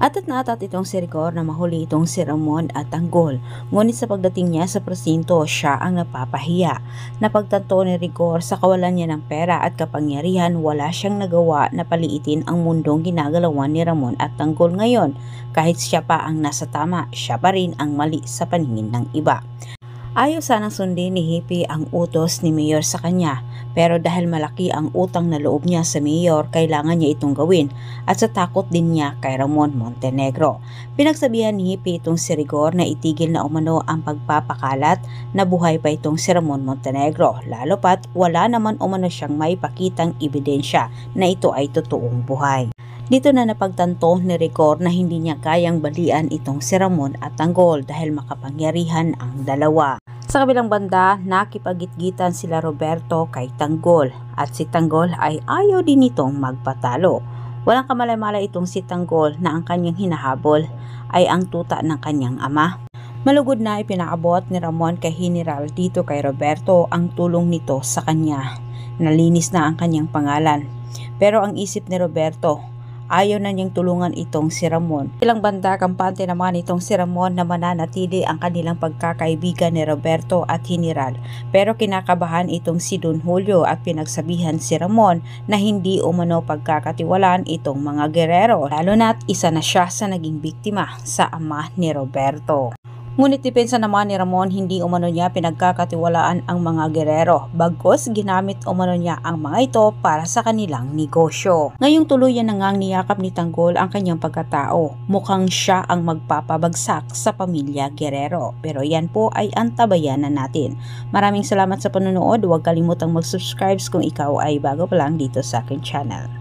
Atat na atat itong si Rigor na mahuli itong si Ramon at Tanggol. Ngunit sa pagdating niya sa presinto, siya ang napapahiya. Napagtanto ni Rigor sa kawalan niya ng pera at kapangyarihan, wala siyang nagawa na paliitin ang mundong ginagalawan ni Ramon at Tanggol ngayon. Kahit siya pa ang nasa tama, siya pa rin ang mali sa paningin ng iba. Ayaw sanang sundin ni Hippie ang utos ni Mayor sa kanya, pero dahil malaki ang utang na loob niya sa Mayor, kailangan niya itong gawin at sa takot din niya kay Ramon Montenegro. Pinagsabihan ni Hippie itong si Rigor na itigil na umano ang pagpapakalat na buhay pa itong si Ramon Montenegro, lalo pat wala naman umano siyang maipakitang ebidensya na ito ay totoong buhay. Dito na napagtanto ni Rigor na hindi niya kayang balian itong si Ramon at Tanggol dahil makapangyarihan ang dalawa. Sa kabilang banda, nakipagitgitan sila Roberto kay Tanggol at si Tanggol ay ayaw din itong magpatalo. Walang kamalay-malay itong si Tanggol na ang kanyang hinahabol ay ang tuta ng kanyang ama. Malugod na ipinaabot ni Ramon kay General dito kay Roberto ang tulong nito sa kanya. Nalinis na ang kanyang pangalan. Pero ang isip ni Roberto, ayaw na niyang tulungan itong si Ramon. Ilang banda, kampante naman itong si Ramon na mananatili ang kanilang pagkakaibigan ni Roberto at General. Pero kinakabahan itong si Don Julio at pinagsabihan si Ramon na hindi umano pagkakatiwalaan itong mga gerero. Lalo na't isa na siya sa naging biktima sa ama ni Roberto. Ngunit depensa naman ni Ramon, hindi umano niya pinagkakatiwalaan ang mga gerero, bagkus ginamit umano niya ang mga ito para sa kanilang negosyo. Ngayong tuluyan na ngang niyakap ni Tanggol ang kanyang pagkatao, mukhang siya ang magpapabagsak sa pamilya Guerrero. Pero yan po ay antabayanan natin. Maraming salamat sa panonood, huwag kalimutang mag-subscribe kung ikaw ay bago pa lang dito sa aking channel.